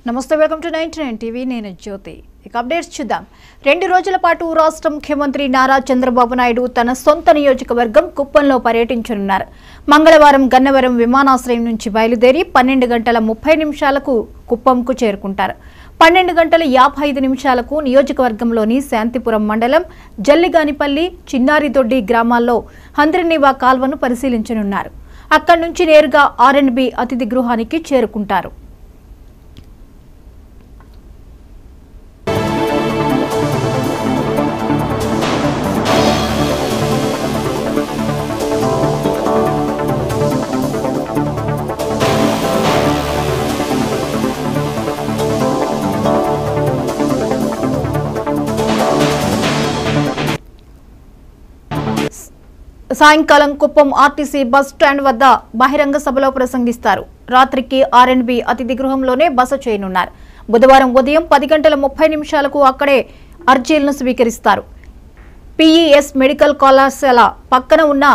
నమస్తే, welcome to 99 TV. నేను జ్యోతి. ఇక అప్డేట్స్ చూద్దాం. 2 రోజుల పాటు రాష్ట్ర ముఖ్యమంత్రి నారా చంద్రబాబు నాయుడు తన సొంత నియోజకవర్గం కుప్పంలో పర్యటించనున్నారు. మంగళవారం గన్నవరం విమానాశ్రయం నుంచి బయలుదేరి 12 గంటల 30 నిమిషాలకు కుప్పంకు చేరుకుంటారు. 12 గంటల 55 నిమిషాలకు నియోజకవర్గంలోని శాంతిపురం మండలం జల్లిగానిపల్లి, చిన్నారిదొడ్డి గ్రామాల్లో హంద్రినీవా కాల్వను పరిశీలించనున్నారు. అక్కడి నుంచి నేరుగా R&B అతిథి గృహానికి చేరుకుంటారు. సాయంకాలం కుప్పం ఆర్టీసీ బస్ స్టాండ్ వద్ద బహిరంగ సభలో ప్రసంగిస్తారు. రాత్రికి R&B అతిథి గృహంలోనే బస చేయనున్నారు. బుధవారం ఉదయం 10 గంటల 30 నిమిషాలకు అక్కడే అర్జీలను స్వీకరిస్తారు. PES మెడికల్ కళాశాల పక్కన ఉన్న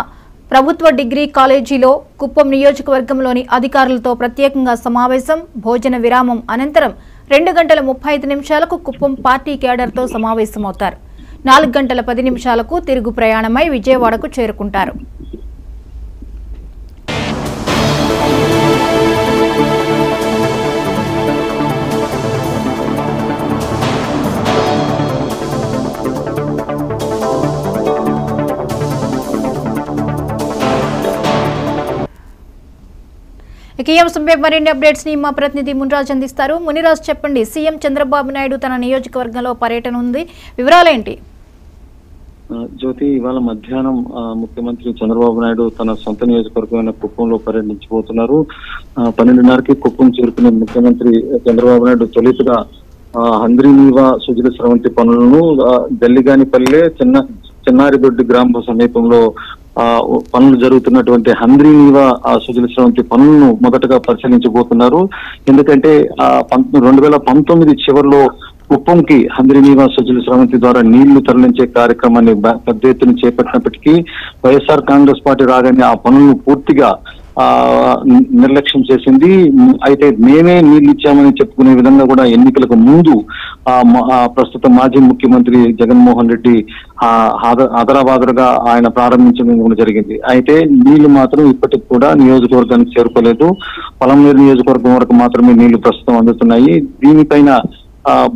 ప్రభుత్వ డిగ్రీ కాలేజీలో కుప్పం నియోజకవర్గంలోని అధికారులతో ప్రత్యేకంగా సమావేశం, భోజన విరామం అనంతరం 2 గంటల 35 నిమిషాలకు కుప్పం పార్టీ క్యాడర్తో సమావేశమవుతారు. 4 గంటల 10 నిమిషాలకు తిరుగు ప్రయాణమై విజయవాడకు చేరుకుంటారు. ఇక ఈ అంశంపై మరిన్ని అప్డేట్స్ ని మా ప్రతినిధి మునిరాజ్ అందిస్తారు. మునిరాజ్, చెప్పండి, సీఎం చంద్రబాబు నాయుడు తన నియోజకవర్గంలో పర్యటన ఉంది, వివరాలేంటి? జ్యోతి, ఇవాళ మధ్యాహ్నం ముఖ్యమంత్రి చంద్రబాబు నాయుడు తన సొంత నియోజకవర్గమైన కుప్పంలో పర్యటించబోతున్నారు. 12:30కి కుప్పం చేరుకునే ముఖ్యమంత్రి చంద్రబాబు నాయుడు తొలితగా హంద్రినీవా సుజల స్రవంతి పనులను జల్లిగానిపల్లె, చిన్నారిదొడ్డి గ్రామ సమీపంలో పనులు జరుగుతున్నటువంటి హంద్రినీవా సుజల స్రవంతి పనులను మొదటగా పరిశీలించబోతున్నారు. ఎందుకంటే 2019 చివరిలో కుప్పంకి హంద్రినీవా సుజల స్రవంతి ద్వారా నీళ్లు తరలించే కార్యక్రమాన్ని పెద్ద ఎత్తున చేపట్టినప్పటికీ వైఎస్ఆర్ కాంగ్రెస్ పార్టీ రాగానే ఆ పనులను పూర్తిగా నిర్లక్ష్యం చేసింది. అయితే మేమే నీళ్లు ఇచ్చామని చెప్పుకునే విధంగా కూడా ఎన్నికలకు ముందు ప్రస్తుత మాజీ ముఖ్యమంత్రి జగన్మోహన్ రెడ్డి ఆదరాబాదరుగా ఆయన ప్రారంభించడం జరిగింది. అయితే నీళ్లు మాత్రం ఇప్పటికి కూడా నియోజకవర్గానికి చేరుకోలేదు. పొలంనేరు నియోజకవర్గం వరకు మాత్రమే నీళ్లు ప్రస్తుతం అందుతున్నాయి. దీనిపైన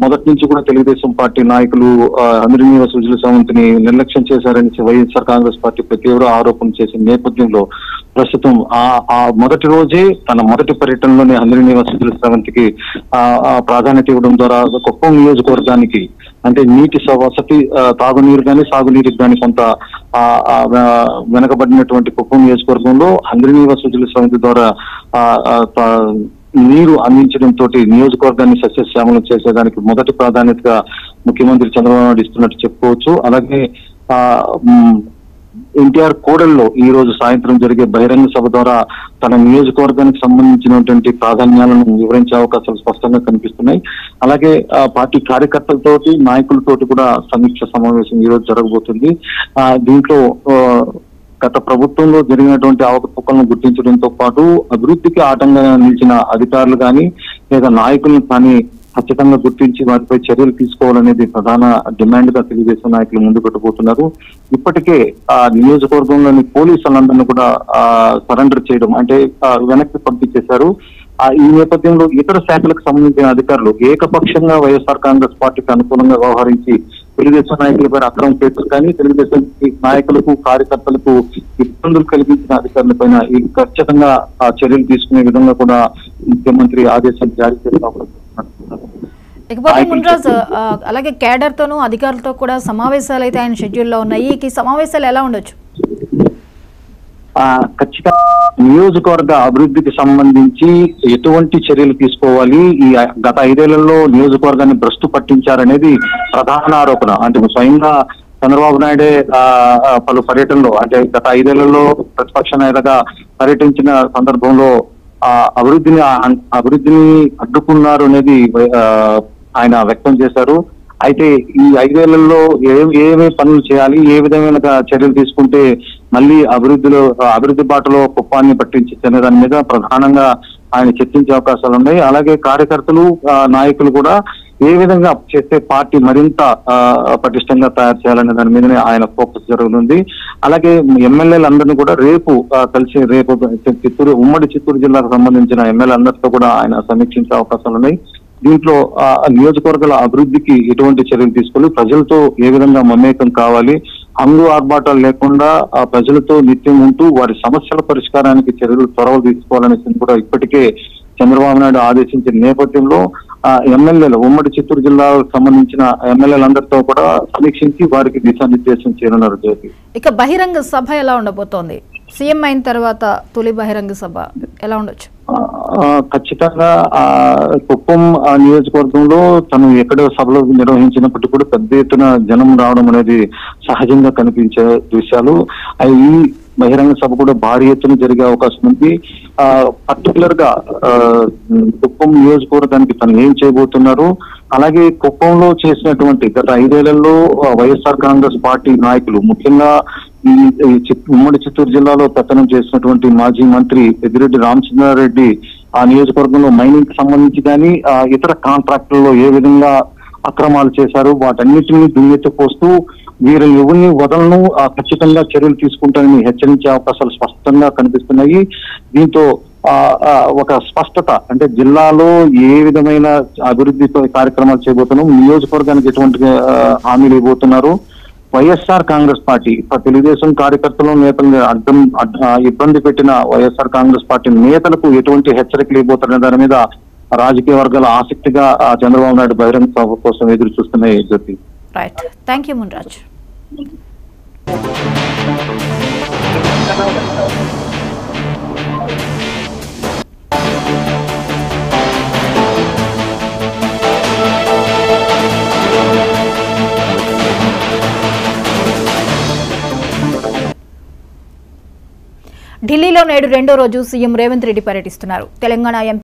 మొదటి నుంచి కూడా తెలుగుదేశం పార్టీ నాయకులు హంద్రినీవా సుజల స్రవంతిని నిర్లక్ష్యం చేశారని వైఎస్ఆర్ కాంగ్రెస్ పార్టీ తీవ్ర ఆరోపణ చేసిన నేపథ్యంలో ప్రస్తుతం ఆ మొదటి రోజే తన మొదటి పర్యటనలోనే హంద్రినీవా సుజల స్రవంతికి ప్రాధాన్యత ఇవ్వడం ద్వారా కుప్పం నియోజకవర్గానికి అంటే నీటి వసతి, తాగునీరు కానీ సాగునీరుకి కానీ కొంత వెనకబడినటువంటి కుప్పం నియోజకవర్గంలో హంద్రినీవా సుజల స్రవంతి ద్వారా నీరు అందించడంతో నియోజకవర్గాన్ని సస్యశ్యామలం చేసేదానికి మొదటి ప్రాధాన్యతగా ముఖ్యమంత్రి చంద్రబాబు నాయుడు ఇస్తున్నట్టు చెప్పుకోవచ్చు. అలాగే ఎన్టీఆర్ కోడల్లో ఈ రోజు సాయంత్రం జరిగే బహిరంగ సభ ద్వారా తన నియోజకవర్గానికి సంబంధించినటువంటి ప్రాధాన్యాలను వివరించే అవకాశాలు స్పష్టంగా కనిపిస్తున్నాయి. అలాగే పార్టీ కార్యకర్తలతోటి, నాయకులతోటి కూడా సమీక్ష సమావేశం ఈ రోజు జరగబోతుంది. దీంట్లో గత ప్రభుత్వంలో జరిగినటువంటి అవకతవకలను గుర్తించడంతో పాటు అభివృద్ధికి ఆటంకంగా నిలిచిన అధికారులు కానీ లేదా నాయకులను కానీ ఖచ్చితంగా గుర్తించి వాటిపై చర్యలు తీసుకోవాలనేది ప్రధాన డిమాండ్ గా తెలుగుదేశం నాయకులు ముందు పెట్టబోతున్నారు. ఇప్పటికే నియోజకవర్గంలోని పోలీసులందరినీ కూడా సరెండర్ చేయడం అంటే వెనక్కి పంపించేశారు. ఈ నేపథ్యంలో ఇతర శాఖలకు సంబంధించిన అధికారులు ఏకపక్షంగా వైఎస్ఆర్ కాంగ్రెస్ పార్టీకి అనుకూలంగా వ్యవహరించి తెలుగుదేశం నాయకులపై అక్రమ కేసులు కానీ తెలుగుదేశం నాయకులకు, కార్యకర్తలకు ఇబ్బందులు కలిగించిన అధికారులపైన ఖచ్చితంగా చర్యలు తీసుకునే విధంగా కూడా ముఖ్యమంత్రి ఆదేశాలు జారీ చేసిన ఇకపోతే మున్రాజ్, అలాగే కేడర్ తోనూ అధికారులతో కూడా సమావేశాలు అయితే ఆయన షెడ్యూల్లో ఉన్నాయి. ఈ సమావేశాలు ఎలా ఉండొచ్చు? ఖచ్చితంగా నియోజకవర్గ అభివృద్ధికి సంబంధించి ఎటువంటి చర్యలు తీసుకోవాలి, ఈ గత 5 ఏళ్లలో నియోజకవర్గాన్ని భ్రష్టు పట్టించారనేది ప్రధాన ఆరోపణ. అంటే స్వయంగా చంద్రబాబు నాయుడే పలు పర్యటనలో అంటే గత 5 ఏళ్లలో ప్రతిపక్ష నేతగా పర్యటించిన సందర్భంలో అభివృద్ధిని అడ్డుకున్నారు అనేది ఆయన వ్యక్తం చేశారు. అయితే ఈ 5 ఏళ్లలో ఏమేమి పనులు చేయాలి, ఏ విధమైన చర్యలు తీసుకుంటే మళ్ళీ అభివృద్ధి బాటలో కుప్పాన్ని పట్టించే దాని మీద ప్రధానంగా ఆయన చర్చించే అవకాశాలు ఉన్నాయి. అలాగే కార్యకర్తలు నాయకులు కూడా ఏ విధంగా చేస్తే పార్టీ మరింత పటిష్టంగా తయారు చేయాలనే దాని మీదనే ఆయన ఫోకస్ జరుగుతుంది. అలాగే ఎమ్మెల్యేలందరినీ కూడా రేపు కలిసి రేపు ఉమ్మడి చిత్తూరు జిల్లాకు సంబంధించిన ఎమ్మెల్యేలందరితో కూడా ఆయన సమీక్షించే అవకాశాలు ఉన్నాయి. దీంట్లో నియోజకవర్గాల అభివృద్ధికి ఎటువంటి చర్యలు తీసుకోవాలి, ప్రజలతో ఏ విధంగా మమేకం కావాలి, హంగు ఆర్భాటాలు లేకుండా ప్రజలతో నిత్యం ఉంటూ వారి సమస్యల పరిష్కారానికి చర్యలు చొరవ తీసుకోవాలనేసి కూడా ఇప్పటికే చంద్రబాబు నాయుడు ఆదేశించిన నేపథ్యంలో ఎమ్మెల్యేలు ఉమ్మడి చిత్తూరు జిల్లాకు సంబంధించిన ఎమ్మెల్యేలందరితో కూడా సమీక్షించి వారికి దిశానిర్దేశం చేయనున్నారు. జ్యోతి, ఇక బహిరంగ సభ ఎలా ఉండబోతోంది? సీఎం అయిన తర్వాత తొలి బహిరంగ సభ ఎలా ఉండొచ్చు? ఖచ్చితంగా కుప్పం నియోజకవర్గంలో తను ఎక్కడ సభలు నిర్వహించినప్పటికీ కూడా పెద్ద ఎత్తున జనం రావడం అనేది సహజంగా కనిపించే దృశ్యాలు. ఈ బహిరంగ సభ కూడా భారీ ఎత్తున జరిగే అవకాశం ఉంది. పర్టికులర్ గా కుప్పం నియోజకవర్గానికి తను ఏం చేయబోతున్నారు, అలాగే కుప్పంలో చేసినటువంటి గత 5 ఏళ్లలో వైఎస్ఆర్ కాంగ్రెస్ పార్టీ నాయకులు, ముఖ్యంగా ఈ ఉమ్మడి చిత్తూరు జిల్లాలో పెత్తనం చేసినటువంటి మాజీ మంత్రి పెద్దిరెడ్డి రామచంద్రారెడ్డి ఆ నియోజకవర్గంలో మైనింగ్ కి సంబంధించి కానీ ఇతర కాంట్రాక్టుల్లో ఏ విధంగా అక్రమాలు చేశారు వాటన్నిటిని దుమ్మెత్తిపోస్తూ వీరు ఎవరిని వదలను ఖచ్చితంగా చర్యలు తీసుకుంటారని హెచ్చరించే అవకాశాలు స్పష్టంగా కనిపిస్తున్నాయి. దీంతో ఒక స్పష్టత, అంటే జిల్లాలో ఏ విధమైన అభివృద్ధి కార్యక్రమాలు చేయబోతున్నాం, నియోజకవర్గానికి ఎటువంటి హామీలు ఇవ్వబోతున్నారు, వైఎస్ఆర్ కాంగ్రెస్ పార్టీ తెలుగుదేశం కార్యకర్తలు నేతలు ఇబ్బంది పెట్టిన వైఎస్ఆర్ కాంగ్రెస్ పార్టీ నేతలకు ఎటువంటి హెచ్చరికలు ఇవ్వబోతున్న దాని మీద రాజకీయ వర్గాల ఆసక్తిగా చంద్రబాబు నాయుడు బహిరంగ సభ కోసం ఎదురు చూస్తున్నాయి. జ్యోతి, రైట్, థ్యాంక్ యూ మున్రాజ్. ఢిల్లీలో నేడు రెండో రోజు సీఎం రేవంత్ రెడ్డి పర్యటిస్తున్నారు. తెలంగాణ ఎంపీ